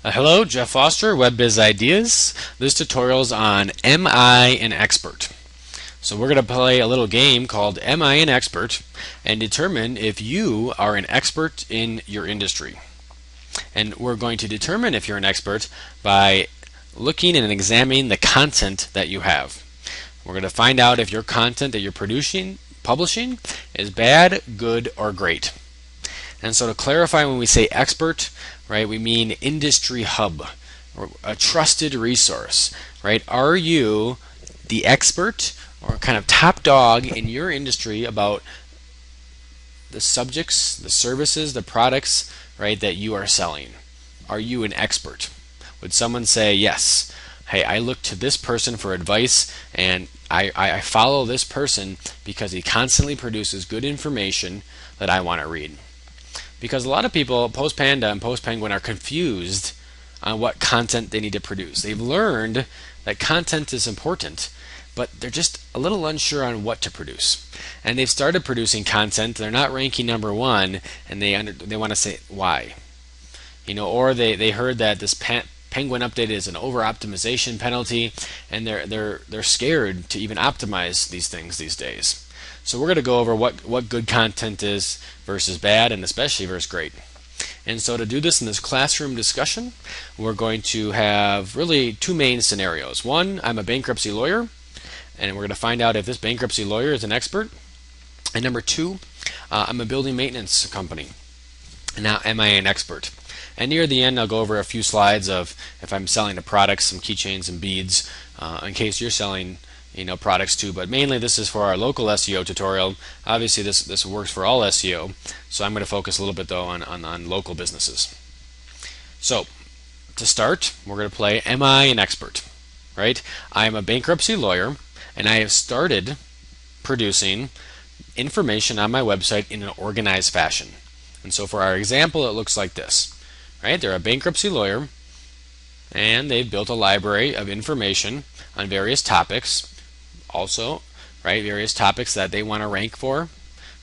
Hello, Jeff Foster, Web Biz Ideas. This tutorial is on Am I an Expert? So we're going to play a little game called Am I an Expert and determine if you are an expert in your industry. And we're going to determine if you're an expert by looking and examining the content that you have. We're going to find out if your content that you're publishing is bad, good, or great. And so to clarify, when we say expert, right, we mean industry hub or a trusted resource, right? Are you the expert or kind of top dog in your industry about the subjects, the services, the products, right, that you are selling? Are you an expert? Would someone say, yes, hey, I look to this person for advice and I follow this person because he constantly produces good information that I want to read? Because a lot of people post-Panda and post-Penguin are confused on what content they need to produce. They've learned that content is important, but they're just a little unsure on what to produce. And they've started producing content, they're not ranking number one, and they want to say why. Or they heard that this Penguin update is an over-optimization penalty, and they're scared to even optimize these things these days. So we're going to go over what good content is versus bad, and especially versus great. And so to do this in this classroom discussion, we're going to have really two main scenarios. One, I'm a bankruptcy lawyer, and we're going to find out if this bankruptcy lawyer is an expert. And number two, I'm a building maintenance company. And now, am I an expert? And near the end, I'll go over a few slides of if I'm selling a product, some keychains and beads, in case you're selling products too, but mainly this is for our local SEO tutorial. Obviously this works for all SEO, so I'm going to focus a little bit though on local businesses. So to start, we're going to play Am I an Expert? Right? I am a bankruptcy lawyer, and I have started producing information on my website in an organized fashion. And so for our example, it looks like this. Right? They're a bankruptcy lawyer, and they've built a library of information on various topics. Also, right, various topics that they want to rank for.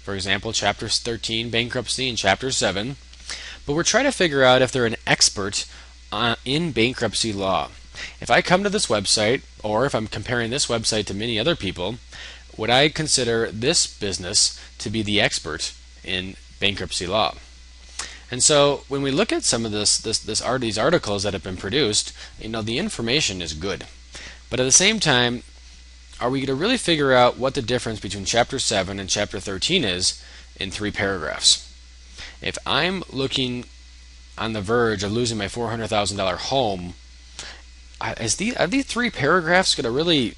For example, Chapter 13 bankruptcy and Chapter 7. But we're trying to figure out if they're an expert in bankruptcy law. If I come to this website, or if I'm comparing this website to many other people, would I consider this business to be the expert in bankruptcy law? And so when we look at some of these articles that have been produced, the information is good. But at the same time, are we going to really figure out what the difference between Chapter 7 and Chapter 13 is in 3 paragraphs? If I'm looking on the verge of losing my $400,000 home, are these 3 paragraphs going to really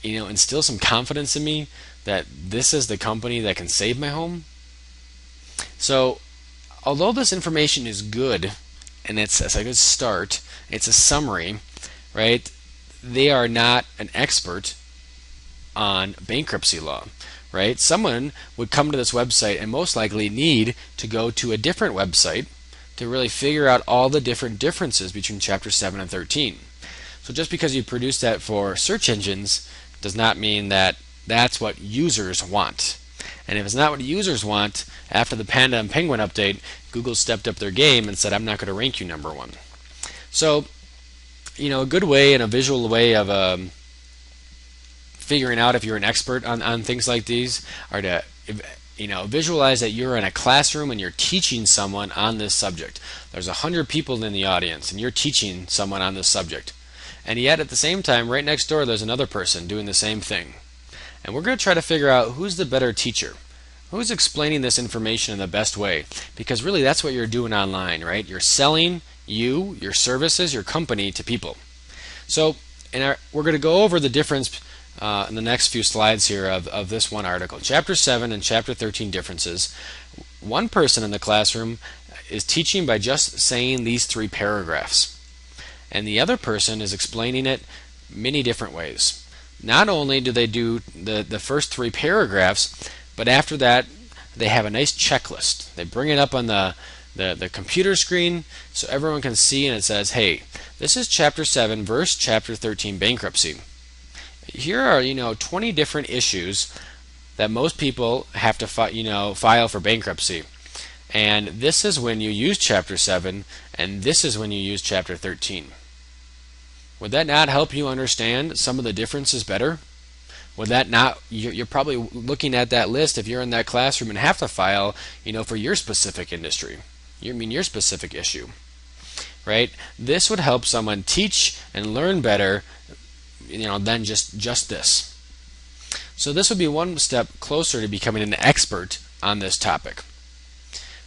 instill some confidence in me that this is the company that can save my home? So although this information is good, and it's a good start, it's a summary, right? They are not an expert on bankruptcy law, right? Someone would come to this website and most likely need to go to a different website to really figure out all the different differences between Chapter 7 and 13. So just because you produce that for search engines does not mean that that's what users want. And if it's not what users want, after the Panda and Penguin update, Google stepped up their game and said, I'm not going to rank you number one. So a good way and a visual way of figuring out if you're an expert on things like these are to visualize that you're in a classroom and you're teaching someone on this subject. There's 100 people in the audience and you're teaching someone on this subject. And yet at the same time, right next door, there's another person doing the same thing. And we're going to try to figure out who's the better teacher. Who's explaining this information in the best way? Because really that's what you're doing online, right? You're selling your services, your company to people. So we're going to go over the difference in the next few slides here of this one article. Chapter 7 and Chapter 13 differences. One person in the classroom is teaching by just saying these 3 paragraphs. And the other person is explaining it many different ways. Not only do they do the first 3 paragraphs, but after that they have a nice checklist. They bring it up on the computer screen so everyone can see, and it says, hey, this is Chapter 7 versus Chapter 13 bankruptcy. Here are 20 different issues that most people have to file for bankruptcy. And this is when you use Chapter 7, and this is when you use Chapter 13. Would that not help you understand some of the differences better? Would that not, you're probably looking at that list if you're in that classroom and have to file, for your specific industry, your specific issue, right? This would help someone teach and learn better, than just this. So this would be one step closer to becoming an expert on this topic.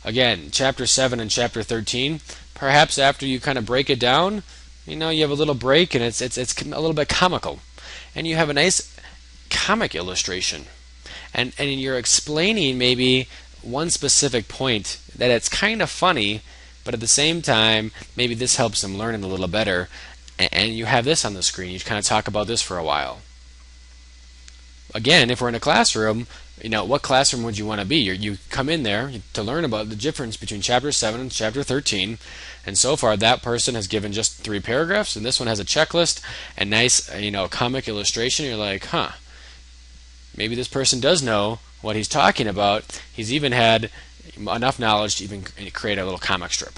Again, Chapter 7 and Chapter 13, perhaps after you kind of break it down, you have a little break and it's a little bit comical. And you have a nice comic illustration. And you're explaining maybe one specific point that it's kind of funny, but at the same time, maybe this helps them learn it a little better. And you have this on the screen. You kind of talk about this for a while. Again, if we're in a classroom, what classroom would you want to be? You come in there to learn about the difference between Chapter 7 and Chapter 13, and so far that person has given just 3 paragraphs, and this one has a checklist and nice, comic illustration. You're like, huh, maybe this person does know what he's talking about. He's even had enough knowledge to even create a little comic strip.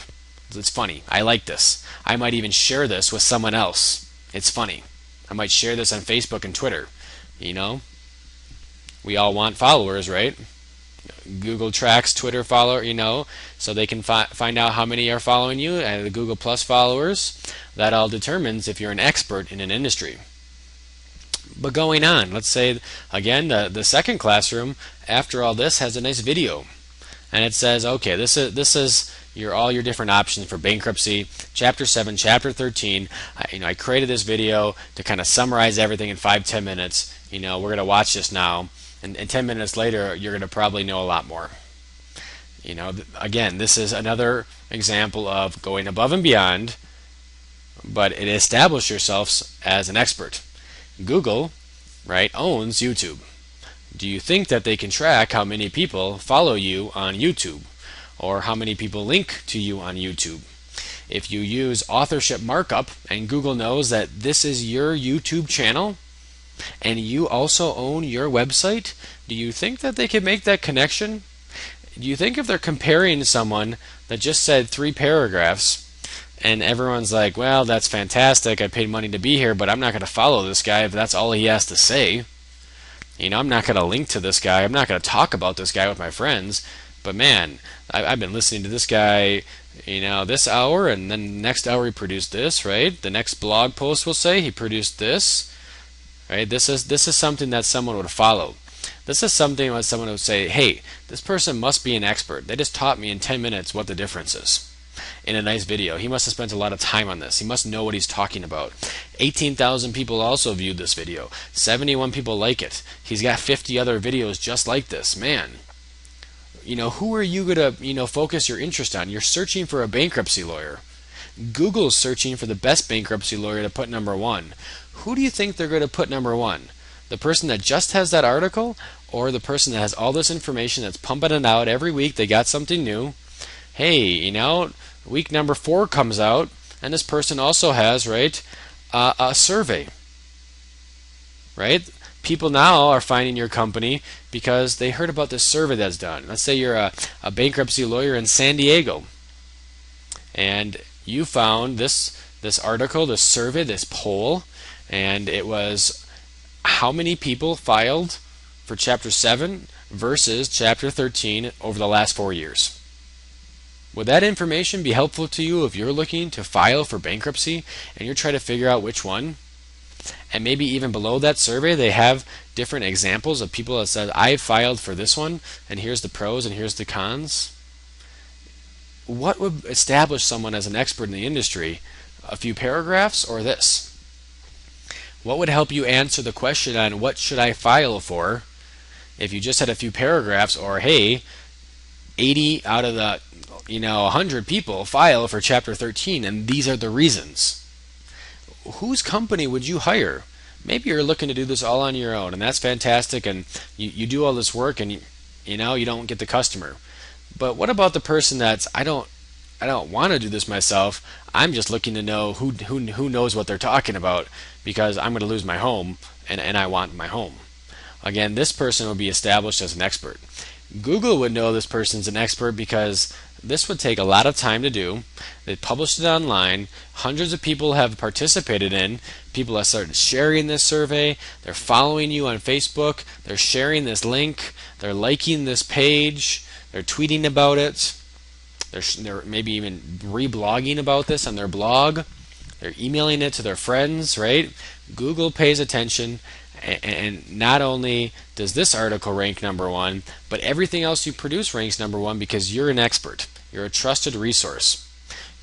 It's funny. I like this. I might even share this with someone else. It's funny. I might share this on Facebook and Twitter. We all want followers, right? Google tracks Twitter follower, so they can find out how many are following you, and the Google Plus followers. That all determines if you're an expert in an industry. But going on, let's say, again, the second classroom, after all this, has a nice video. And it says, okay, this is all your different options for bankruptcy, Chapter 7, Chapter 13. I created this video to kind of summarize everything in 5-10 minutes. We're going to watch this now. And 10 minutes later, you're going to probably know a lot more. Again, this is another example of going above and beyond, but it establishes yourself as an expert. Google, right, owns YouTube. Do you think that they can track how many people follow you on YouTube, or how many people link to you on YouTube? If you use authorship markup and Google knows that this is your YouTube channel, and you also own your website, do you think that they could make that connection? Do you think if they're comparing someone that just said 3 paragraphs and everyone's like, well, that's fantastic, I paid money to be here, but I'm not going to follow this guy if that's all he has to say. I'm not going to link to this guy, I'm not going to talk about this guy with my friends, but man, I've been listening to this guy this hour, and then the next hour he produced this, right? The next blog post will say he produced this. Right? This is something that someone would follow. This is something that someone would say, hey, this person must be an expert. They just taught me in 10 minutes what the difference is in a nice video. He must have spent a lot of time on this. He must know what he's talking about. 18,000 people also viewed this video. 71 people like it. He's got 50 other videos just like this. Man, who are you going to focus your interest on? You're searching for a bankruptcy lawyer. Google's searching for the best bankruptcy lawyer to put number 1. Who do you think they're going to put number 1? The person that just has that article, or the person that has all this information that's pumping it out every week? They got something new. Hey, week number 4 comes out, and this person also has, right, a survey. Right? People now are finding your company because they heard about this survey that's done. Let's say you're a bankruptcy lawyer in San Diego, and you found this article, this survey, this poll, and it was how many people filed for Chapter 7 versus Chapter 13 over the last 4 years. Would that information be helpful to you if you're looking to file for bankruptcy and you're trying to figure out which one? And maybe even below that survey they have different examples of people that said, I filed for this one, and here's the pros and here's the cons. What would establish someone as an expert in the industry? A few paragraphs or this? What would help you answer the question on what should I file for if you just had a few paragraphs, or hey, 80 out of the 100 people file for Chapter 13 and these are the reasons? Whose company would you hire? Maybe you're looking to do this all on your own, and that's fantastic, and you do all this work and you don't get the customer. But what about the person that's I don't want to do this myself. I'm just looking to know who knows what they're talking about, because I'm going to lose my home and I want my home. Again, this person will be established as an expert. Google would know this person's an expert because this would take a lot of time to do. They published it online. Hundreds of people have participated in. People have started sharing this survey. They're following you on Facebook. They're sharing this link. They're liking this page. They're tweeting about it. They're maybe even reblogging about this on their blog. They're emailing it to their friends, right? Google pays attention, and not only does this article rank #1, but everything else you produce ranks #1 because you're an expert. You're a trusted resource.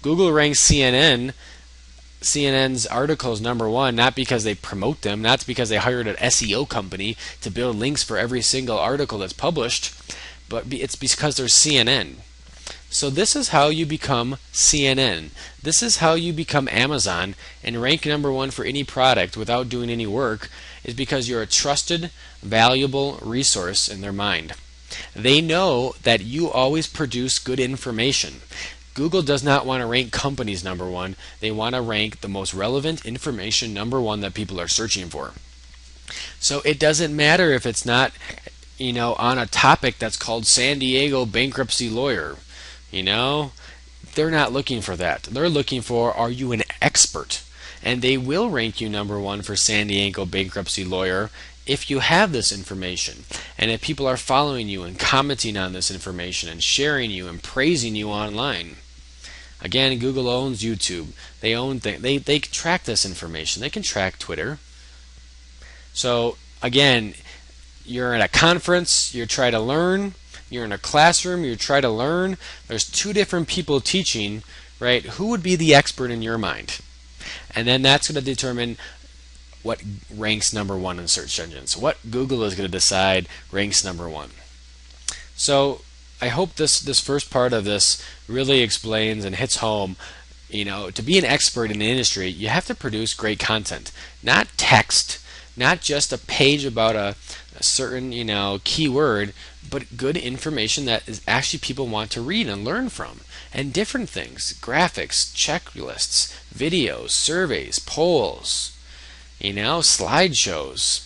Google ranks CNN's articles #1 not because they promote them, not because they hired an SEO company to build links for every single article that's published, but it's because they're CNN. So this is how you become CNN. This is how you become Amazon and rank #1 for any product without doing any work, is because you're a trusted, valuable resource in their mind. They know that you always produce good information. Google does not want to rank companies #1. They want to rank the most relevant information #1 that people are searching for. So it doesn't matter if it's not, on a topic that's called San Diego bankruptcy lawyer. They're not looking for that. They're looking for, are you an expert? And they will rank you #1 for San Diego bankruptcy lawyer if you have this information, and if people are following you and commenting on this information and sharing you and praising you online. Again, Google owns YouTube. They track this information. They can track Twitter. So again, you're at a conference, you're trying to learn. You're in a classroom, you try to learn. There's two different people teaching, right? Who would be the expert in your mind? And then that's going to determine what ranks #1 in search engines. What Google is going to decide ranks #1. So I hope this first part of this really explains and hits home. To be an expert in the industry, you have to produce great content, not text, not just a page about a certain keyword, but good information that is actually people want to read and learn from, and different things: graphics, checklists, videos, surveys, polls, slideshows.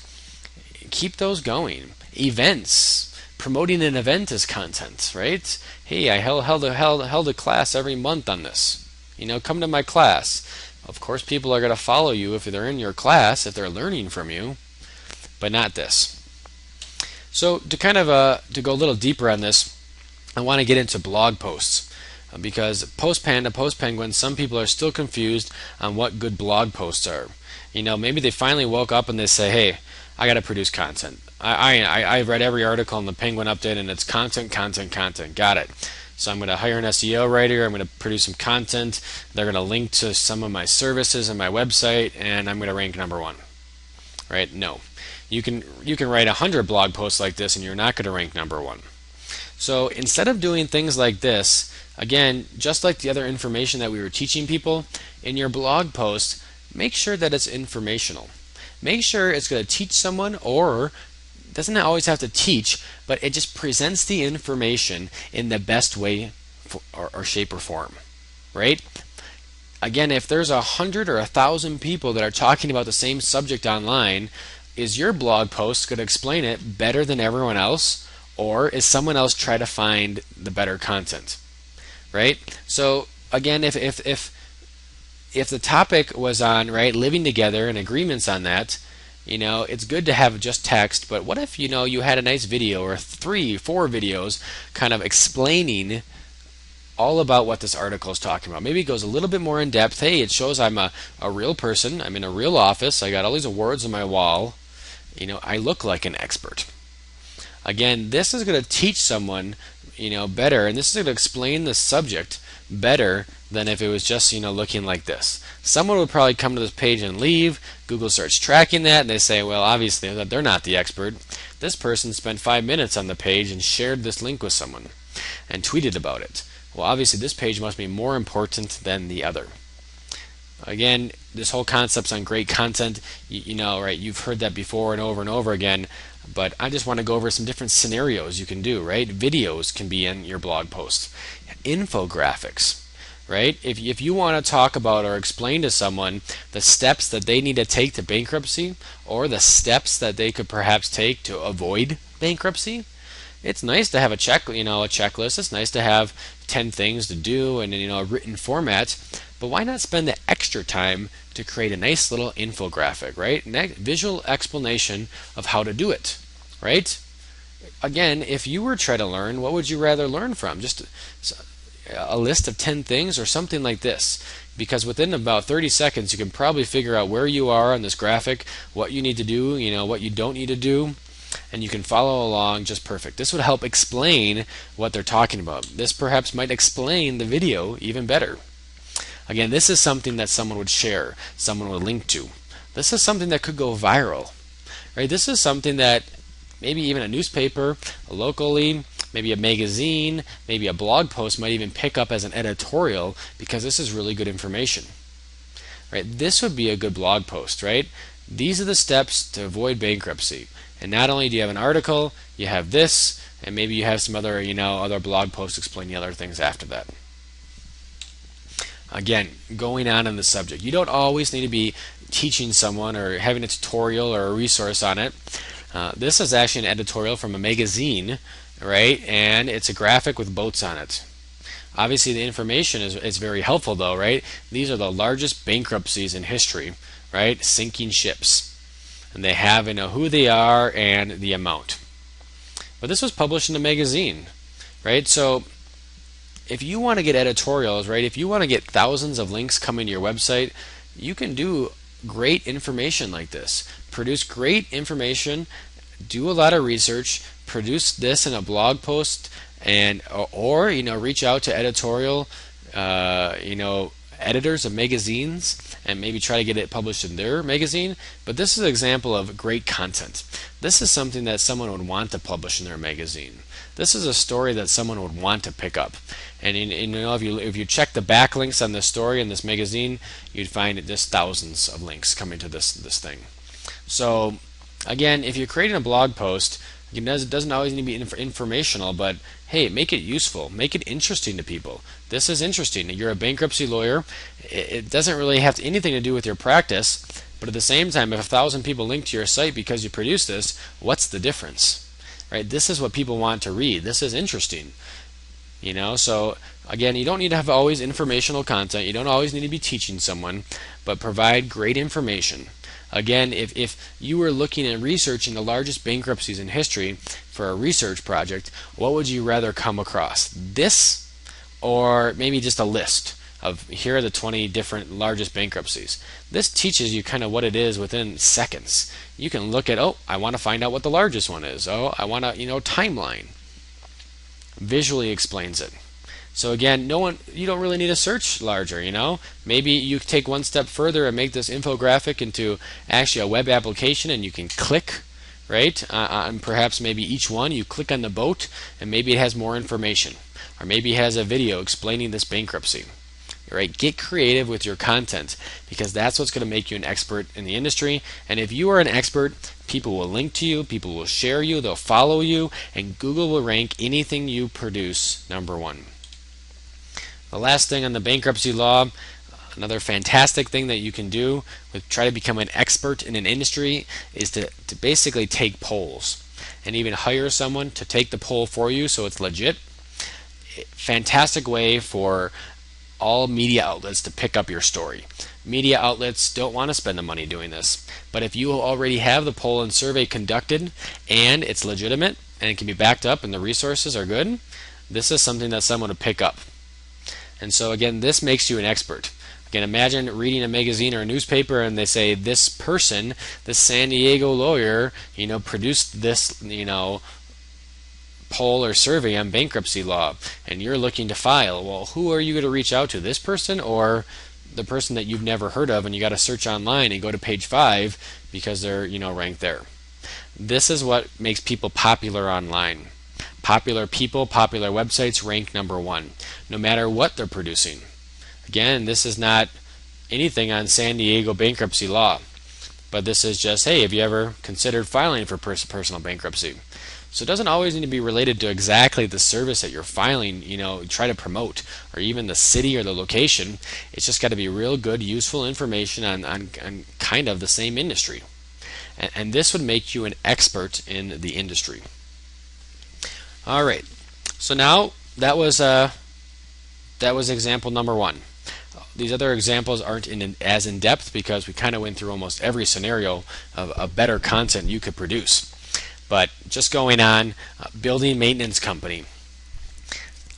Keep those going. Events. Promoting an event is content, right? Hey, I held a class every month on this. Come to my class. Of course, people are going to follow you if they're in your class, if they're learning from you, but not this. So to to go a little deeper on this, I want to get into blog posts, because post-Panda, post-Penguin, some people are still confused on what good blog posts are. Maybe they finally woke up and they say, hey, I got to produce content. I've read every article in the Penguin Update, and it's content. Got it. So I'm going to hire an SEO writer. I'm going to produce some content. They're going to link to some of my services on my website, and I'm going to rank #1. Right? No. You can write 100 blog posts like this, and you're not going to rank #1. So instead of doing things like this, again, just like the other information that we were teaching people, in your blog post, make sure that it's informational. Make sure it's going to teach someone, or doesn't always have to teach, but it just presents the information in the best way or shape or form, right? Again, if there's 100 or 1,000 people that are talking about the same subject online, is your blog post going to explain it better than everyone else, or is someone else trying to find the better content, right? So again, if the topic was on living together and agreements on that, it's good to have just text, but what if you had a nice video or 3-4 videos kind of explaining all about what this article is talking about? Maybe it goes a little bit more in depth. Hey, it shows I'm a real person. I'm in a real office. I got all these awards on my wall. I look like an expert. Again, this is going to teach someone better, and this is going to explain the subject better than if it was just looking like this. Someone would probably come to this page and leave. Google starts tracking that, and they say, well, obviously they're not the expert. This person spent 5 minutes on the page and shared this link with someone and tweeted about it. Well, obviously this page must be more important than the other. Again, this whole concept's on great content. Right? You've heard that before and over again, but I just want to go over some different scenarios you can do, right? Videos can be in your blog post. Infographics, right? If you want to talk about or explain to someone the steps that they need to take to bankruptcy, or the steps that they could perhaps take to avoid bankruptcy, it's nice to have a checklist. It's nice to have 10 things to do and a written format, but why not spend the extra time to create a nice little infographic, right? Visual explanation of how to do it, right? Again, if you were trying to learn, what would you rather learn from? Just a list of 10 things or something like this? Because within about 30 seconds, you can probably figure out where you are on this graphic, what you need to do, what you don't need to do, and you can follow along just perfect. This would help explain what they're talking about. This perhaps might explain the video even better. Again, this is something that someone would share, someone would link to. This is something that could go viral, right? This is something that maybe even a newspaper, locally, maybe a magazine, maybe a blog post might even pick up as an editorial because this is really good information, right? This would be a good blog post, right? These are the steps to avoid bankruptcy. And not only do you have an article, you have this, and maybe you have some other, other blog posts explaining other things after that. Again, going on in the subject. You don't always need to be teaching someone or having a tutorial or a resource on it. This is actually an editorial from a magazine, right? And it's a graphic with boats on it. Obviously, the information is very helpful, though, right? These are the largest bankruptcies in history, right? Sinking ships. And they have who they are and the amount. But this was published in a magazine, right? So if you want to get editorials, right, if you want to get thousands of links coming to your website, you can do great information like this. Produce great information, do a lot of research, produce this in a blog post, and or reach out to editorial editors of magazines and maybe try to get it published in their magazine. But this is an example of great content. This is something that someone would want to publish in their magazine. This is a story that someone would want to pick up. And if you check the backlinks on this story in this magazine, you'd find just thousands of links coming to this thing. So again, if you're creating a blog post, it doesn't always need to be informational, but hey, make it useful, make it interesting to people. This is interesting. You're a bankruptcy lawyer. It doesn't really have anything to do with your practice, but at the same time, if 1,000 people link to your site because you produce this, what's the difference? Right? This is what people want to read. This is interesting. So again, you don't need to have always informational content. You don't always need to be teaching someone, but provide great information. Again, if you were looking at researching the largest bankruptcies in history for a research project, what would you rather come across? This, or maybe just a list of here are the 20 different largest bankruptcies? This teaches you kind of what it is within seconds. You can look at, I want to find out what the largest one is. I want to, timeline. Visually explains it. So again, you don't really need to search larger, Maybe you take one step further and make this infographic into actually a web application, and you can click, right, on perhaps maybe each one. You click on the boat, and maybe it has more information. Or maybe it has a video explaining this bankruptcy. Right? Get creative with your content, because that's what's going to make you an expert in the industry. And if you are an expert, people will link to you, people will share you, they'll follow you, and Google will rank anything you produce #1. The last thing on the bankruptcy law, another fantastic thing that you can do with try to become an expert in an industry, is to basically take polls and even hire someone to take the poll for you so it's legit. Fantastic way for all media outlets to pick up your story. Media outlets don't want to spend the money doing this, but if you already have the poll and survey conducted and it's legitimate and it can be backed up and the resources are good, this is something that someone would pick up. And so again, this makes you an expert. Again, imagine reading a magazine or a newspaper and they say this person, this San Diego lawyer, produced this, poll or survey on bankruptcy law, and you're looking to file. Well, who are you going to reach out to? This person or the person that you've never heard of, and you got to search online and go to page 5 because they're ranked there. This is what makes people popular online. Popular people, popular websites rank #1, no matter what they're producing. Again, this is not anything on San Diego bankruptcy law, but this is just, hey, have you ever considered filing for personal bankruptcy? So it doesn't always need to be related to exactly the service that you're filing, try to promote, or even the city or the location. It's just got to be real good, useful information on kind of the same industry. And this would make you an expert in the industry. All right. So now that was example number one. These other examples aren't as in depth because we kind of went through almost every scenario of better content you could produce. But just going on, building maintenance company.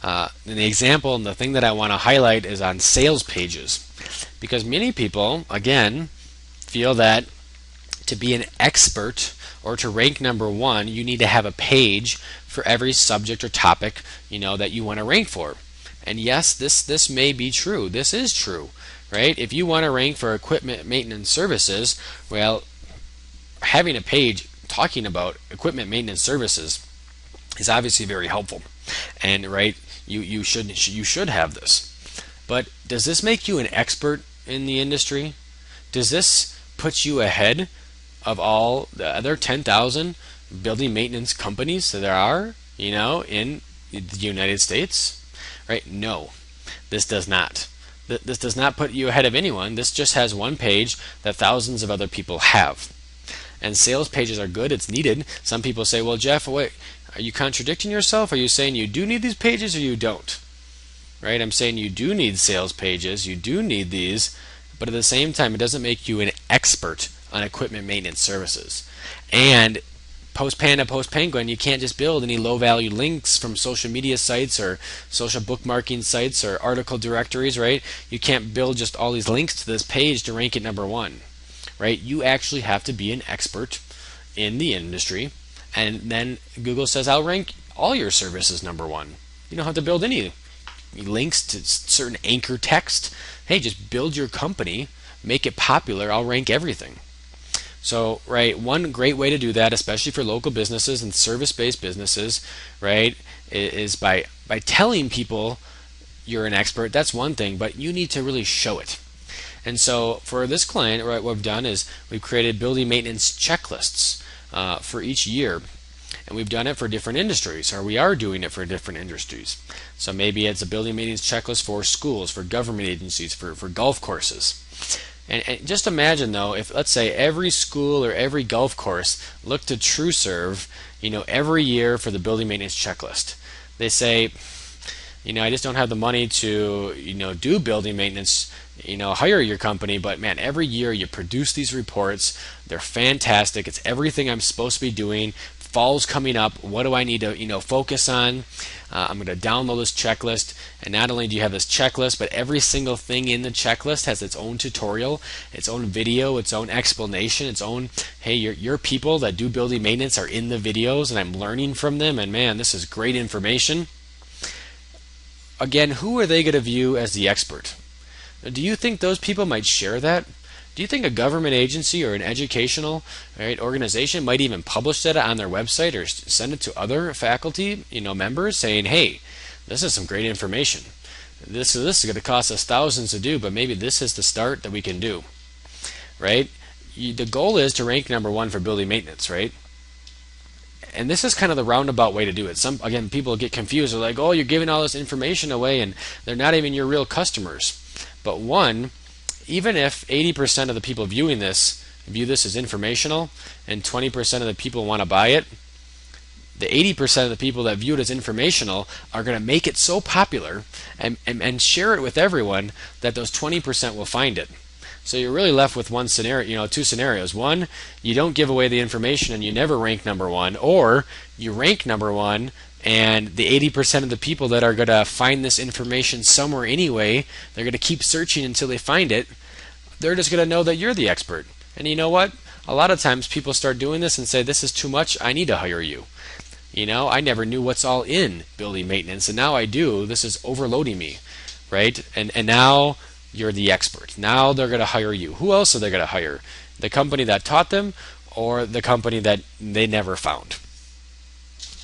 And the example and the thing that I want to highlight is on sales pages, because many people, again, feel that to be an expert or to rank number one, you need to have a page for every subject or topic that you want to rank for. And yes, this may be true. This is true, right? If you want to rank for equipment maintenance services, well, having a page talking about equipment maintenance services is obviously very helpful. And right, you should have this. But does this make you an expert in the industry? Does this put you ahead of all the other 10,000 building maintenance companies that there are, in the United States? Right? No, this does not. This does not put you ahead of anyone. This just has one page that thousands of other people have. And sales pages are good. It's needed. Some people say, well, Jeff, wait, are you contradicting yourself? Are you saying you do need these pages or you don't? Right? I'm saying you do need sales pages. You do need these. But at the same time, it doesn't make you an expert on equipment maintenance services. And post-Panda, post-Penguin, you can't just build any low-value links from social media sites or social bookmarking sites or article directories, right? You can't build just all these links to this page to rank it number one, right? You actually have to be an expert in the industry, and then Google says, I'll rank all your services number one. You don't have to build any links to certain anchor text. Hey, just build your company, make it popular, I'll rank everything. So, right, one great way to do that, especially for local businesses and service-based businesses, right, is by telling people you're an expert. That's one thing, but you need to really show it. And so for this client, right, what we've done is we've created building maintenance checklists for each year. And we've done it for different industries, or we are doing it for different industries. So maybe it's a building maintenance checklist for schools, for government agencies, for golf courses. And just imagine, though, if, let's say, every school or every golf course looked to TrueServe, every year for the building maintenance checklist. They say, I just don't have the money to, do building maintenance, hire your company, but man, every year you produce these reports. They're fantastic. It's everything I'm supposed to be doing. Fall's coming up. What do I need to, focus on? I'm going to download this checklist, and not only do you have this checklist, but every single thing in the checklist has its own tutorial, its own video, its own explanation, its own, hey, your people that do building maintenance are in the videos, and I'm learning from them, and man, this is great information. Again, who are they going to view as the expert? Do you think those people might share that? Do you think a government agency or an educational organization might even publish that on their website or send it to other faculty members saying, hey, this is some great information. This is going to cost us thousands to do, but maybe this is the start that we can do. Right? The goal is to rank number one for building maintenance, right? And this is kind of the roundabout way to do it. Again, people get confused. They're like, oh, you're giving all this information away and they're not even your real customers. But one, even if 80% of the people viewing this view this as informational and 20% of the people want to buy it, the 80% of the people that view it as informational are going to make it so popular and share it with everyone that those 20% will find it. So you're really left with one scenario, two scenarios. One, you don't give away the information and you never rank number one, or you rank number one and the 80% of the people that are going to find this information somewhere anyway, they're going to keep searching until they find it. They're just going to know that you're the expert. And you know what? A lot of times people start doing this and say, this is too much, I need to hire you. I never knew what's all in building maintenance, and now I do. This is overloading me, right? And now you're the expert. Now they're going to hire you. Who else are they going to hire? The company that taught them or the company that they never found?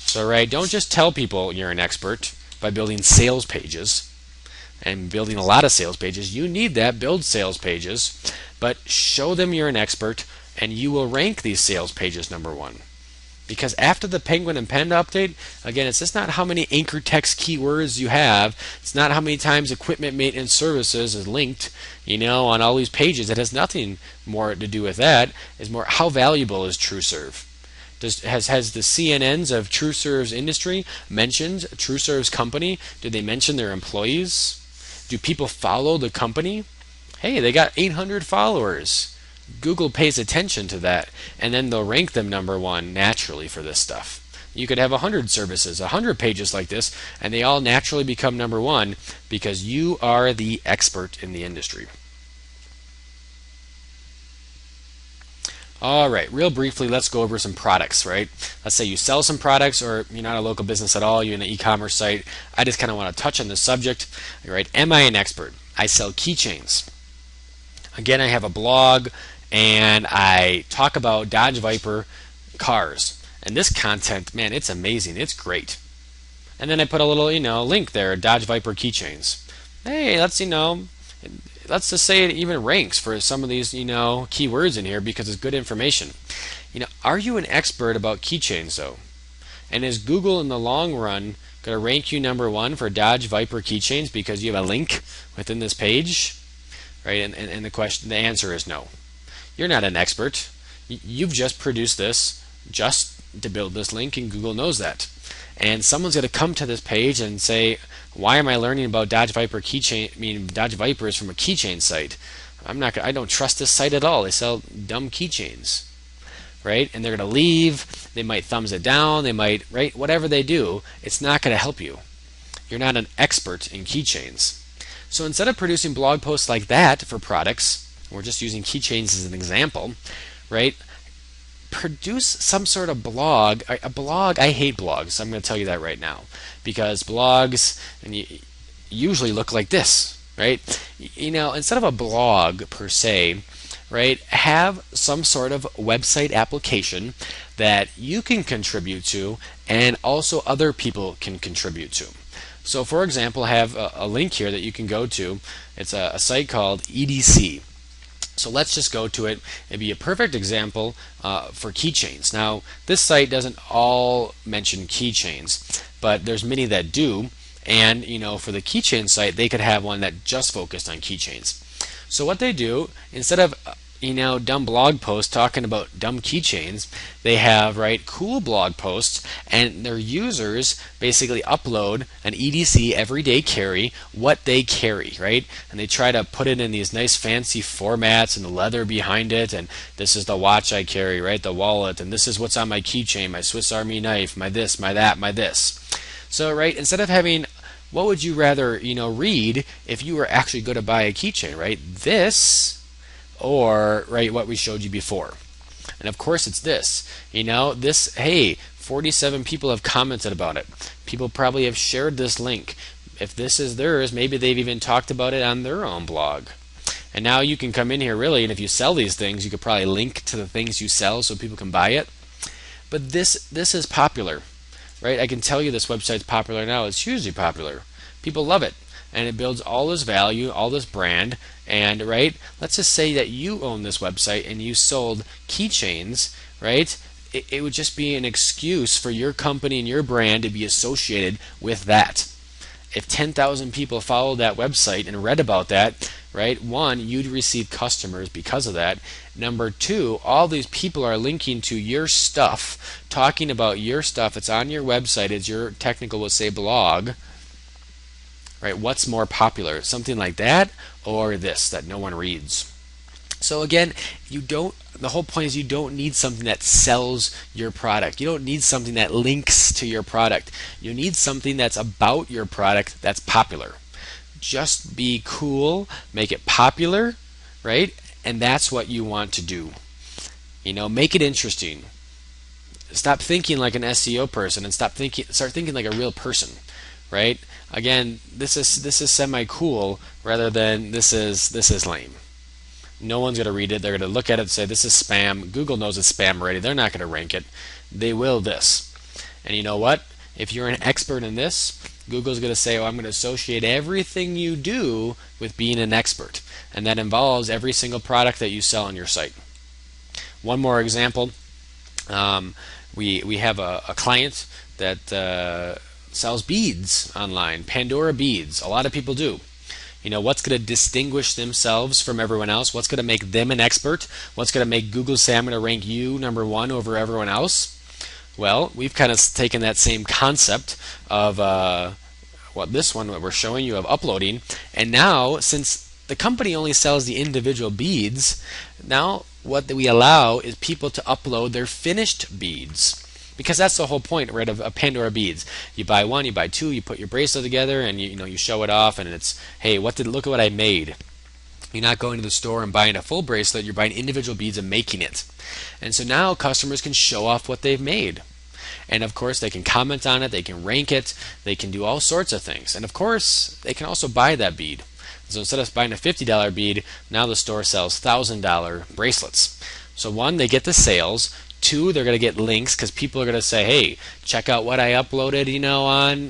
So, right, don't just tell people you're an expert by building sales pages and building a lot of sales pages. You need that. Build sales pages, but show them you're an expert and you will rank these sales pages number one. Because after the Penguin and Panda update, again, it's just not how many anchor text keywords you have. It's not how many times equipment maintenance services is linked, on all these pages. It has nothing more to do with that. It's more how valuable is TrueServe. Has the CNNs of TrueServe's industry mentioned TrueServe's company? Do they mention their employees? Do people follow the company? Hey, they got 800 followers. Google pays attention to that, and then they'll rank them number one naturally for this stuff. You could have 100 services, 100 pages like this, and they all naturally become number one because you are the expert in the industry. All right, real briefly, let's go over some products, right? Let's say you sell some products, or you're not a local business at all, you're in an e-commerce site. I just kind of want to touch on the subject, right? Am I an expert? I sell keychains. Again, I have a blog, and I talk about Dodge Viper cars. And this content, man, it's amazing. It's great. And then I put a little, link there, Dodge Viper keychains. Hey, let's just say it even ranks for some of these, keywords in here because it's good information. Are you an expert about keychains though? And is Google in the long run going to rank you number one for Dodge Viper keychains because you have a link within this page? Right? And the answer is no. You're not an expert. You've just produced this just to build this link, and Google knows that. And someone's going to come to this page and say, why am I learning about Dodge Viper keychain? Dodge Viper is from a keychain site. I don't trust this site at all. They sell dumb keychains, right? And they're going to leave. They might thumbs it down. They might, right? Whatever they do, it's not going to help you. You're not an expert in keychains. So instead of producing blog posts like that for products, we're just using keychains as an example, right? Produce some sort of blog. A blog, I hate blogs. I'm going to tell you that right now, because blogs usually look like this, right? Instead of a blog per se, right, have some sort of website application that you can contribute to and also other people can contribute to. So for example, I have a link here that you can go to. It's a site called EDC. So let's just go to it. It'd be a perfect example for keychains. Now, this site doesn't all mention keychains, but there's many that do. And for the keychain site, they could have one that just focused on keychains. So what they do, instead of dumb blog posts talking about dumb keychains, they have cool blog posts, and their users basically upload an EDC everyday carry, what they carry, right? And they try to put it in these nice fancy formats and the leather behind it, and this is the watch I carry, right? The wallet, and this is what's on my keychain, my Swiss Army knife, my this, my that, my this. So right, instead of having, what would you rather read if you were actually going to buy a keychain, right? This, or what we showed you before. And of course it's this. This, hey, 47 people have commented about it. People probably have shared this link. If this is theirs, maybe they've even talked about it on their own blog. And now you can come in here really, and if you sell these things, you could probably link to the things you sell so people can buy it. But this is popular, right? I can tell you this website's popular now. It's hugely popular. People love it. And it builds all this value, all this brand, and let's just say that you own this website and you sold keychains, right? It would just be an excuse for your company and your brand to be associated with that. If 10,000 people followed that website and read about that, right? One, you'd receive customers because of that. Number two, all these people are linking to your stuff, talking about your stuff. It's on your website, as your technical will say blog. Right? What's more popular? Something like that, or this that no one reads? So again, the whole point is you don't need something that sells your product. You don't need something that links to your product. You need something that's about your product that's popular. Just be cool, make it popular, right? And that's what you want to do. Make it interesting. Stop thinking like an SEO person and start thinking like a real person. Right? Again, this is semi-cool rather than this is lame. No one's going to read it. They're going to look at it and say this is spam. Google knows it's spam already. They're not going to rank it. They will this. And you know what? If you're an expert in this, Google's going to say, I'm going to associate everything you do with being an expert. And that involves every single product that you sell on your site. One more example. We have a client that sells beads online, Pandora beads. A lot of people do. What's going to distinguish themselves from everyone else? What's going to make them an expert? What's going to make Google say I'm going to rank you number one over everyone else? Well, we've kind of taken that same concept of this one that we're showing you of uploading, and now since the company only sells the individual beads, now what we allow is people to upload their finished beads. Because that's the whole point, right, of Pandora beads. You buy one, you buy two, you put your bracelet together, and you show it off, and it's, hey, look at what I made. You're not going to the store and buying a full bracelet, you're buying individual beads and making it. And so now customers can show off what they've made. And of course, they can comment on it, they can rank it, they can do all sorts of things. And of course, they can also buy that bead. So instead of buying a $50 bead, now the store sells $1,000 bracelets. So one, they get the sales. Two, they're going to get links because people are going to say, hey, check out what I uploaded, on,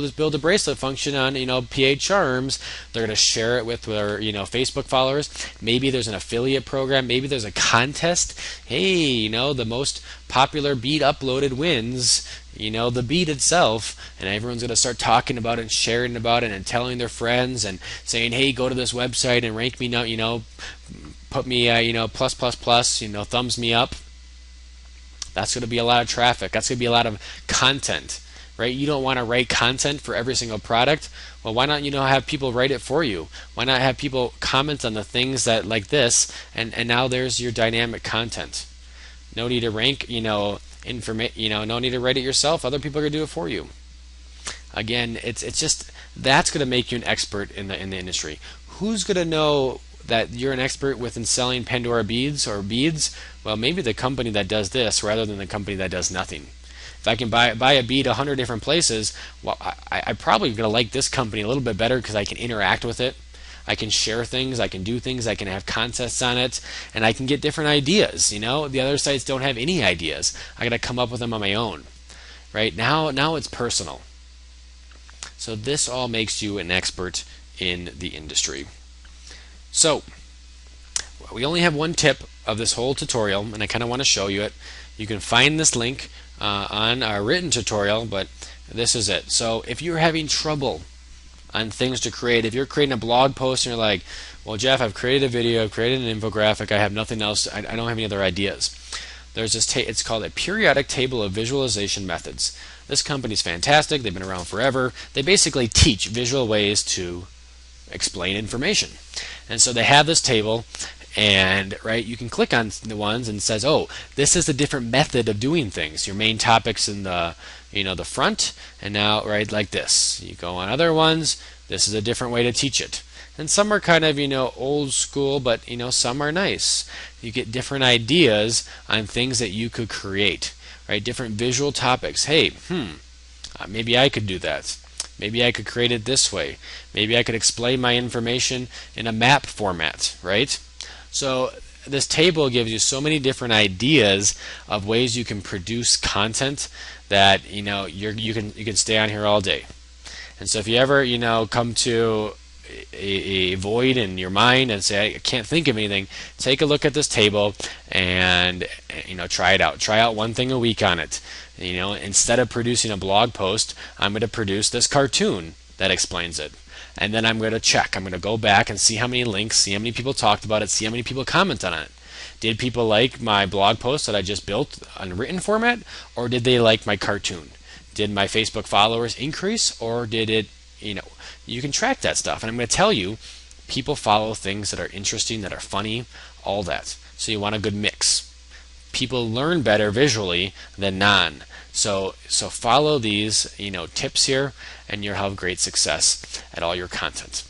this build a bracelet function on, PA Charms. They're going to share it with their, Facebook followers. Maybe there's an affiliate program. Maybe there's a contest. Hey, the most popular bead uploaded wins, the bead itself. And everyone's going to start talking about it and sharing about it and telling their friends and saying, hey, go to this website and rank me, put me, plus, thumbs me up. That's going to be a lot of traffic. That's going to be a lot of content, right? You don't want to write content for every single product. Well, why not, have people write it for you? Why not have people comment on the things that like this, and now there's your dynamic content. No need to rank, no need to write it yourself. Other people are going to do it for you. Again, it's just that's going to make you an expert in the industry. Who's going to know that you're an expert within selling Pandora beads or beads? Well, maybe the company that does this rather than the company that does nothing. If I can buy a bead 100 different places, well, I probably going to like this company a little bit better because I can interact with it. I can share things, I can do things, I can have contests on it, and I can get different ideas. The other sites don't have any ideas. I got to come up with them on my own. Right? Now it's personal. So this all makes you an expert in the industry. So, we only have one tip of this whole tutorial, and I kind of want to show you it. You can find this link on our written tutorial, but this is it. So, if you're having trouble on things to create, if you're creating a blog post and you're like, well, Jeff, I've created a video, I've created an infographic, I have nothing else, I don't have any other ideas. There's this, it's called a periodic table of visualization methods. This company's fantastic, they've been around forever. They basically teach visual ways to explain information. And so they have this table, and you can click on the ones and it says, oh, this is a different method of doing things. Your main topics in the the front, and now like this. You go on other ones, this is a different way to teach it. And some are kind of old school, but some are nice. You get different ideas on things that you could create, different visual topics. Hey, maybe I could do that. Maybe I could create it this way. Maybe I could explain my information in a map format, right? So this table gives you so many different ideas of ways you can produce content that you can stay on here all day. And so if you ever come to a void in your mind and say, I can't think of anything, take a look at this table and try it out. Try out one thing a week on it. Instead of producing a blog post, I'm going to produce this cartoon that explains it. And then I'm going to check. I'm going to go back and see how many links, see how many people talked about it, see how many people commented on it. Did people like my blog post that I just built in written format, or did they like my cartoon? Did my Facebook followers increase, or did it, you can track that stuff. And I'm going to tell you, people follow things that are interesting, that are funny, all that. So you want a good mix. People learn better visually than non. So follow these tips here, and you'll have great success at all your content.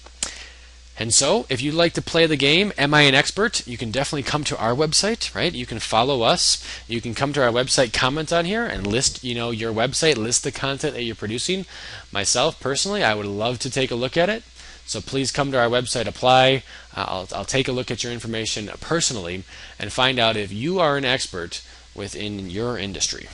And so, if you'd like to play the game, Am I an Expert? You can definitely come to our website, right? You can follow us. You can come to our website, comment on here, and list, your website, list the content that you're producing. Myself, personally, I would love to take a look at it. So please come to our website, apply. I'll take a look at your information personally and find out if you are an expert within your industry.